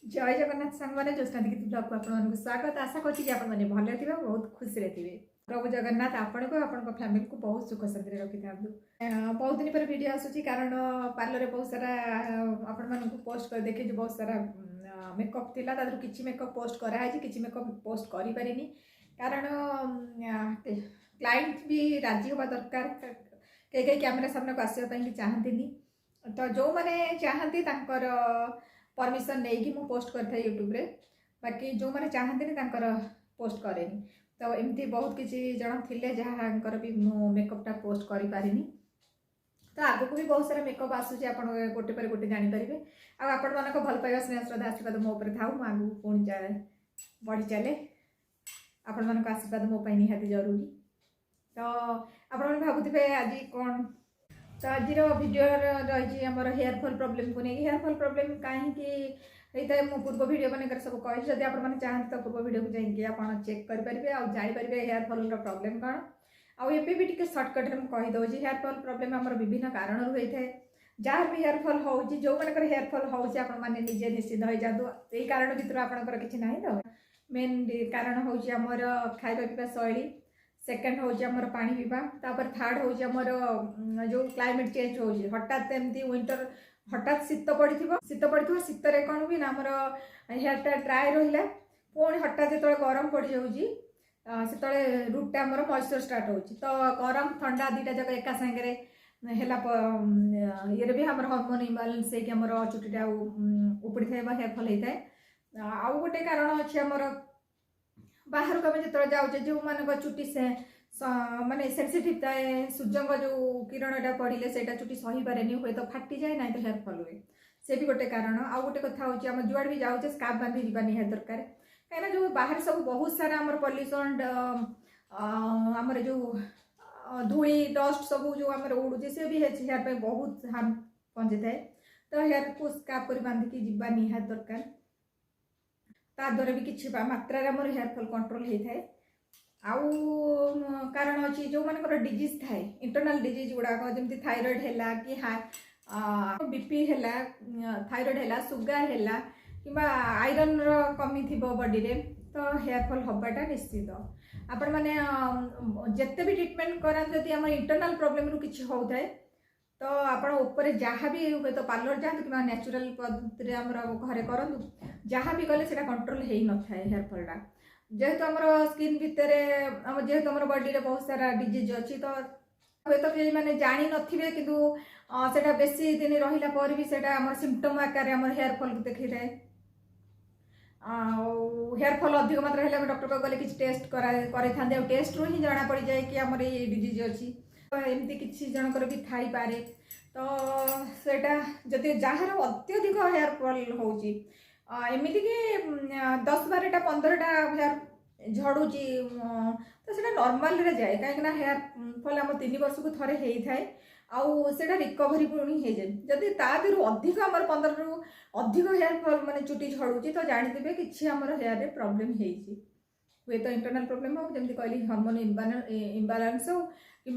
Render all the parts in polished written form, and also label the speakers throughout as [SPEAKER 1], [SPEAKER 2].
[SPEAKER 1] जय जगन्नाथ सांग मैंने ज्योत्ना दीदी ब्लॉग को आपको स्वागत। आशा करती कि आपने भले थे बहुत खुशी थे। प्रभु जगन्नाथ आपण को आपण फैमिली को बहुत सुख शांति रखी था। बहुत दिन पर वीडियो आसूची कारण पार्लर बहुत सारा आपण मान पोस्ट कर देखे बहुत सारा मेकअप थिला किसी मेकअप पोस्ट कराई किसी मेकअप पोस्ट करि परिनी कारण क्लाइंट भी राजी होगा दरकार। कई कैमेरा सामने को आसवाई चाहती तो जो मैंने चाहती परमिशन नहीं कि मु पोस्ट करता यूट्यूब रे बाकी जो मैंने चाहते पोस्ट करे तो एमती बहुत किसी जन थे जहाँकर भी मु मेकअपटा पोस्ट कर पारिनी। तो आग को भी बहुत सारा मेकअप आसूँ आप गोटे पर गोटे जानीपारे आपण मान भल पाइबा स्नेह श्रद्धा आशीर्वाद मो पर था आगू पुणी बढ़ी चले आपण मान आशीर्वाद मो निहाती जरूरी। तो आपण भावुवे आज कौन तो आज भिडियो रही आम हेयर फॉल प्रॉब्लम को लेकिन हेयर फॉल प्रॉब्लम कहीं होता है मु पूर्व भिडियो मान सब कही जब आप चाहते तो पूर्व भिडियो को जाइए आप चेक करेंगे और जानीपारे हेयर फॉल प्रॉब्लम कौन आबे भी टी सर्टकट में कहीदे हेयर फॉल प्रॉब्लम आम विभिन्न कारण होता है जहाँ भी हेयर फॉल हो जो मानकर हेयर फॉल होजे निश्चिंत हो जातु यही कारण भर आपंकर किसी ना तो मेन कारण हूँ आमर खाଇବା पीवा शैली सेकेंड हूँ आमर पानी पीवा तापर थर्ड हूँ आमर जो क्लाइमेट चेंज हो हठात एमती विंटर हठात शीत पड़ी शीतर कौन भी आमर हेयरटा ड्राए रहा पुणी हठात जो गरम पड़ जाऊँगी से रूटा आमर मॉइस्चर स्टार्ट हो तो गरम ठंडा दुटा जाक एका सांगे ये भी आम हार्मोन इम्बालांस होकर चुटीटा उपड़ी था हेयर फॉल होता है। आउ गोटे कारण अच्छे आमर बाहर को जो जाऊे जो मान चुटी से माने सेंसिटिव थाए सूर्य जो किरणटा पड़े से चुटी सही पारे हुए तो फाटी जाए ना तो हेयर फॉल हुए से भी गोटे कारण। आउ गोटे कथा हूँ जुआड़ भी जाऊे स्कार्फ बांधी जावा निहाती दरकार कहीं जो बाहर सब बहुत सारा आमर पॉल्यूशन आमर जो धूली डस्ट सब जो आमर उड़ूचे से भी हेयर पे बहुत हार्म पहुँची थाए तो हेयर को स्कार्फ कर बांधिकी जावा निहाती दरकार ताद्वारा भी किसी मात्रा आमर हेयर फॉल कंट्रोल होता है। आउ कारण अच्छी जो मानकर डिजीज थाए इंटरनल डिजीज गुड़ाक जमी थायराइड है कि बीपी है थायराइड है सुगर है कि आयरन कमी थी बॉडी रे तो हेयर फॉल हवाटा निश्चित आपण मैंने जिते भी ट्रीटमेंट करा जदि आम इंटरनल प्रॉब्लम रु किसी होता है तो आपण ऊपर जहाँ भी हुए तो पार्लर जातु कि नेचुरल पद्धति घरे करूँ जहाँ भी गले कंट्रोल हो न था हेयर फॉलटा जेहेतु आमर स्किन भितर जेहेतु आम बॉडी रे बहुत सारा डिजीज अच्छी तो हे तो मैंने जानी नथिबे किंतु सेटा बेसी दिन रहिला पर भी सेटा आमर सिम्पटम आकार आमर हेयर फॉल को देखै थाए। हेयर फॉल अधिक मात्रा है डॉक्टर को गले किसी टेस्ट करे टेस्ट रू ही जना पड़ जाए कि आमर ये डिजीज अच्छी एमती किसी जनकर भी थाई पारे तो सेटा जदि जार अत्यधिक हेयर फॉल होची एमती कि 10-12-15टा हेयर झड़ूची तो सेटा नॉर्मल रे जाए कहीं हेयर फॉल आम 3 वर्ष को थरे होता है आउ सेटा रिकवरी पुणी हो जाए जदि तादर अधिक आमर 15 रु अधिक हेयर फॉल माने चुटी झड़ूची तो जानीते कि आमर हेयर रे प्रॉब्लम होती हुए तो इंटरनल प्रॉब्लम हो जमी कहली हार्मोन इम्बालांस हो कि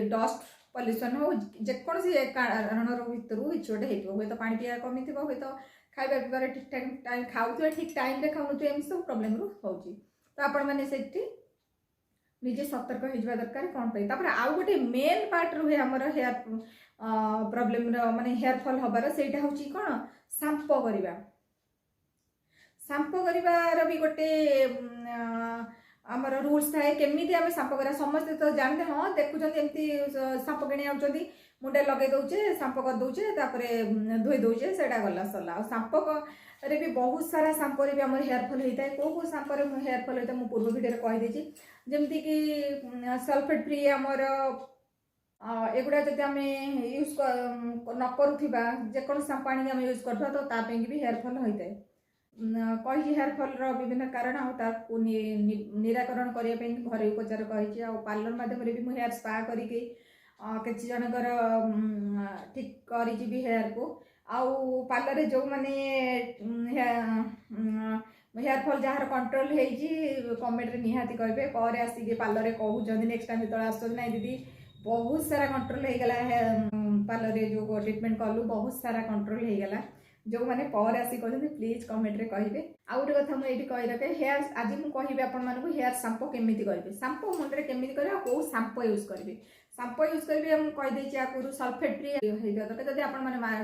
[SPEAKER 1] डस्ट पॉल्यूशन हो जेकोसी कारण भर किसी गोटे हुए तो पानी पिया कमी थी हुए तो खाଇବା पीबार ठीक टाइम खाऊ ठीक टाइम खाऊ एम सब प्रोब्लेम हो तो आपण मैंने से निजे सतर्क हो दरकार कौन पर आउ गोटे मेन पार्ट रुहे आमर हेयर प्रॉब्लम माने हेयर फॉल हबार से हूँ कौन सांपो करवा सांपो कर भी गोटे आमर रूल्स थाए केमी आम सांप करा समस्ते तो जानते हाँ देखुं एमती सांप किणी आउଛନ୍ତି मुंडे लगे दौचे सांप कर दौचे धोई दौचे से गला सरला आ सांप रे भी बहुत सारा सांप भी आम हेयर फॉल होता है कौ सांप हेयर फॉल होता है पूर्व भिडियो कहीदे जमती कि सल्फेट फ्री आमर एगुड़ा जब आम यूज न करुवा जेको सांप आम यूज करवा तो तापी भी हेयर फॉल होता है कही हेयर फॉल विभिन्न कारण निराकरण करने घरे उपचार कही पार्लर मध्यम भी मुझे हेयर स्पा करके किसी जनकर ठीक करी हेयर को आउ पार्लर जो मैंने हेयर फॉल जार कंट्रोल हो कमेंट निहाती कहे पर आसिक पार्लर कहते नेक्स्ट टाइम जो आस दीदी बहुत सारा कंट्रोल हो गला पार्लर जो ट्रीटमेंट कलु बहुत सारा कंट्रोल हो गला जो मैंने पर आसी कहते प्लीज कमेंट रे कहिबे। आ गोटे कथा मुझे कही रखे हेयर आज मुझे कहि आपण मानक हेयर सांपो केमिति करेंगे सांपो मुंडे केमिति करेंगे कौ सांपो यूज करेंगे सांपो यूज करेंगे हम कहीदे आगुरी सल्फेट फ्री जब आप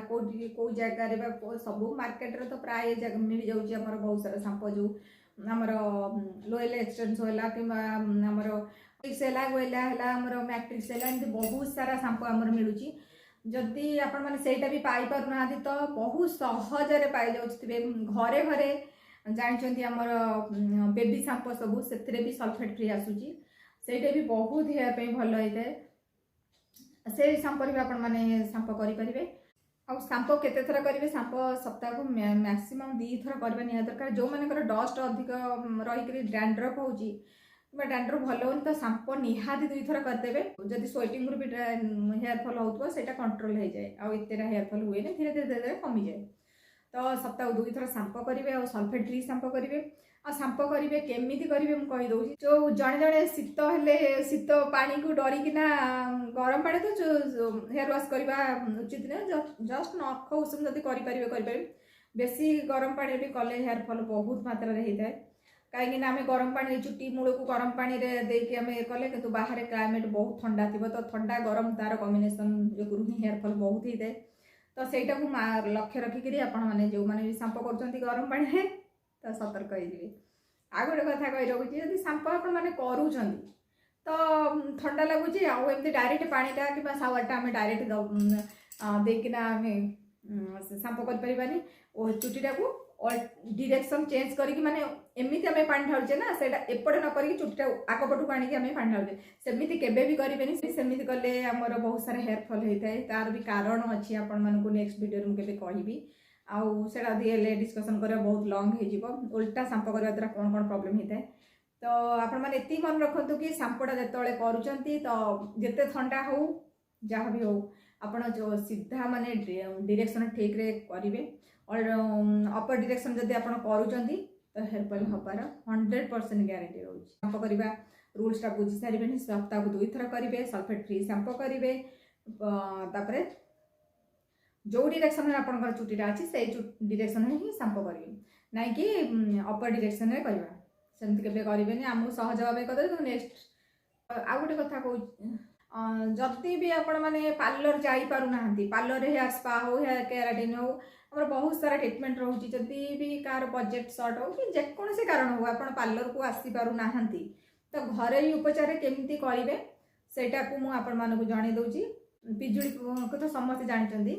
[SPEAKER 1] कौ जगार सब मार्केट तो प्राय मिल जाऊँगी बहुत सारा सांपो जो आमर लोएल एक्सटेंस है कि मैट्रिक्स है बहुत सारा सांपो आमर मिलूँ जदि आपण मैंने सेटा भी पाई पार ना तो बहुत सहजरे पाई जाऊे घरे घरे जानते आमर बेबी सांपो सब से भी सल्फेट फ्री आसूची सेटा भी बहुत हेयर पे भल होता है से सांपो भी आपण मैंने सांपो करेंगे आ सांपो केते थर करेंगे सांपो सप्ताह को मैक्सिमम 2 थर करवा नि दरकार जो मानकर डस्ट अधिक रही डैंड्रफ होची डैंड्रफ भल हो तो सांपो निहाती 2 थर करदेवे जदि स्वेटिंग भी हेयर फॉल होता है कंट्रोल हो जाए आतेरा हेयर फॉल हुए ना धीरे धीरे धीरे कमी जाए तो सप्ताह 2 थर सांपो करेंगे और सल्फेट फ्री सांपो करेंगे आ सांपो करेंगे केमिति करेंगे मुझे कहीदे जो जड़े जड़े शीत हेले शीत पानी को डरिकिना गरम पानी तो हेयर वाश करवा उचित नहीं जस्ट नख उषुम जब करेंगे बेसी गरम पानी भी कले हेयर फॉल बहुत मात्रा होता है कहीं आम गरम पानी चुटी मूल को गरम पानी देके कले कि बाहर क्लाइमेट बहुत ठंडा थी तो ठंडा गरम तार कॉम्बिनेशन जो हेयर फॉल बहुत होता है तो सहीटा को लक्ष्य रखिकी आपने जो मैंने सांपो कर गरम पानी तो सतर्क हो आ गोटे कथा कही रखुच्छी जब सांपो आपने करूँ तो ठंडा लगुच आमती डायरेक्ट पानीटा कि सावरटा आम डायरेक्ट देकिना सांपो कर चुटीटा को डिरेक्शन चेंज करके माने एमती आम पानी ढालुचे ना से एपटे न करके चुटीटा आगपटू आने आम पानी ढालुचे सेमती केबे भी करेंगे सेमती कले आमर बहुत सारा हेयर फॉल होता है तार भी कारण अच्छी आपण मानक नेक्स्ट वीडियो मुझे कहि आउ से डिस्कसन करा बहुत लंग हो उल्टा सांपो करने द्वारा कौन कौन प्रोब्लेम होता है तो आपण मैंने ये मन रखु कि सांपोटा जिते करुँच तो जिते ठंडा हो जहाँ भी हो आपण जो सीधा माने डायरेक्शन ठीक रे करेंगे और अपर डायरेक्शन जब आप करुँच तो हेयर फॉल हबार 100% ग्यारंटी रोज सांपो करवा रूल्सटा बुझी सारे सप्ताह को 2 थर करेंगे सल्फेट फ्री सांपो करेंगे तापर जो डायरेक्शन में आपंकर चुटीटा अच्छी से डायरेक्शन में ही सांपो करेंगे ना कि अपर डायरेक्शन में करवा सेमती केबे करेंगे आमको सहज भाव कर तो नेक्स्ट आ गोटे कथा कहूँ जदि भी आपण मैंने पार्लर जापारूना पार्लर हेयर स्पा हो हेयर केराटिन हो आम बहुत सारा ट्रिटमेंट रोचे जदि भी कार बजेट सर्ट हो कि जेकोसी कारण हो आप पार्लर को आसीपारूना तो घरे ही उपचार केमती करेंगे सेटा को मुझे जन दूसरी पिजुली को तो समस्त जानते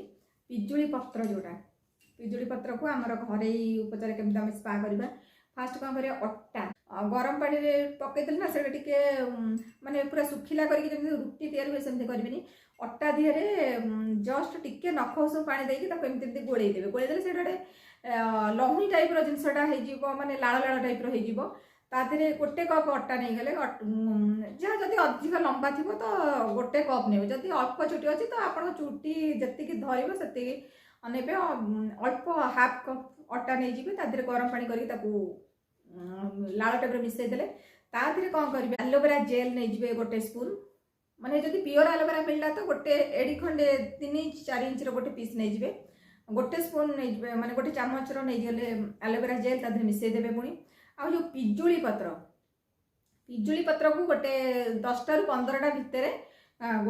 [SPEAKER 1] पिजुली पत्र जोटा पिजुली पत्र को आमर घरे ही उपचार केमती आम स्पा करवा फास्ट कौन कर अट्टा गरम पानी पकईदे ना से माने पूरा सुखिला करके रुटी तैयारी हुए सेमती करेंगे अट्टा दिहरे जस्ट टिके नख उषुम पानी देकी एमती गोलैदेवे गोलैदेले से गोटे लहुणी टाइप जिनसटा हो माने लाल लाल टाइप हो तादे गोटे कप अट्टा नहीं गले जहाँ जदि अधिक लंबा थी तो गोटे कप ने जदि अल्प चुटी अच्छी तो आप चुटी जी धरब से अल्प हाफ कप अट्टा नहीं जी तादे गरम पानी करके लाल टाइप मिसईदे तादे कौन करेंगे एलोवेरा जेल नहीं जी गोटे स्पून माने जदि प्योर एलोवेरा मिलला तो गोटे एडी खंडे 3-4 इंच गोटे पीस नहीं जी गोटे स्पून नहीं माने गोटे चामच नहीं गले एलोवेरा जेल तादे मिसईदेवे पुणी आ जो पिजुली पत्र को गोटे 10 ରୁ 15टा भितर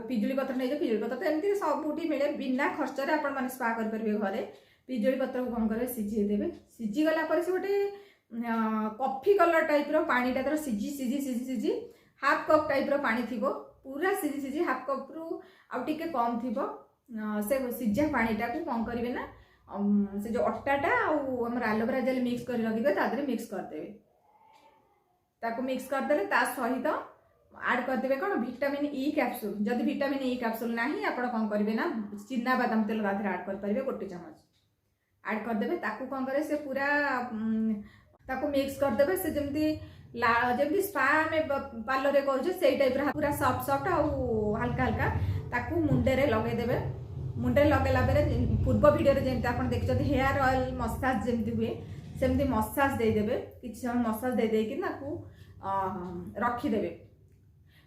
[SPEAKER 1] पिजुली पत्र नहीं जो पिजुली पत्र तो एमती सबुठी मिले बिना खर्चरे आपण माने स्पा कर परिबे घरे पिजुली पत्र को कौन करेंगे सिझे देवे सिझी गला पर से गोटे कॉफी कलर टाइप रो पानीटा तर सिझी सिझी सिझी सिझी हाफ कप टाइप रो पानी थिबो पूरा सिझी सिझी हाफ कप रु आउ टिके कम थिबो से सिझा पानीटा को कौन करेंगे ना से जो अट्टाटा आम एलोवेरा जेल मिक्स कर रखिए तादे मिक्स करदे ताको मिक्स करदे सहित आड करदे कौन विटामिन ई कैप्सूल जदि विटामिन ई कैप्सूल ना आप कौन करेंगे ना चिना बादाम तेल तादे आड कर गोटे चमच आड करदे ताको कौन करे से पूरा ताको मिक्स करदे से जमती जमी स्पा आम पार्लर कर टाइप पूरा सफ्ट सफ्ट आउ हल्का हल्का ताको मुंडे लगेदेवे मुंडे लगेला बेले पूर्व वीडियो जमी आप देखते हेयर ऑयल मसाज जमी हुए सेमती मसाज देदेवे कि समय मसाज देदेकि रखीदे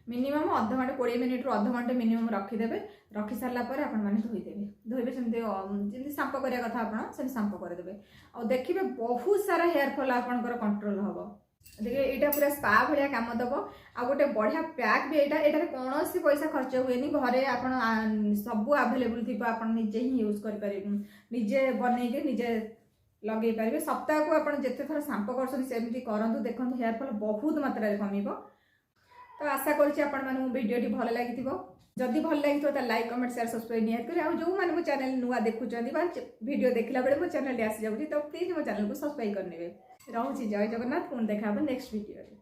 [SPEAKER 1] मिनिमम अध घंटे 20 मिनिट रू अध घंटे मिनिमम रखीदे रखी सारा पर आपण मैंने धोईदेवे धोइबे जमी सांप करिया कथा आपण सेम सांप करदेवे आ देखिए बहुत सारा हेयर फॉल आपनकर कंट्रोल हम देखिए यहाँ पूरा स्पा भाया कम दब आ गोटे बढ़िया पैक भी यहाँ कौन सी पैसा खर्च हुए घरे आप सब आवेलेबल थी आप निजे ही यूज कर निजे बनईके निजे लगे पारे सप्ताह को आप जिते थर सांप करमती करूँ देखो हेयर फॉल बहुत मात्रा कम तो आशा करूँ भिडियो भल लगी जदि भल लगी तो लाइक कमेंट शेयर सब्सक्राइब निहाती करें जो मैंने मो चैनल नुआ देखुं वीडियो देखला बेले मो चैनल आसी जाऊँगी तो प्लीज मो चैनल को सब्सक्राइब करने रोचे जय जगन्नाथ पुणी देखा नेक्स्ट वीडियो।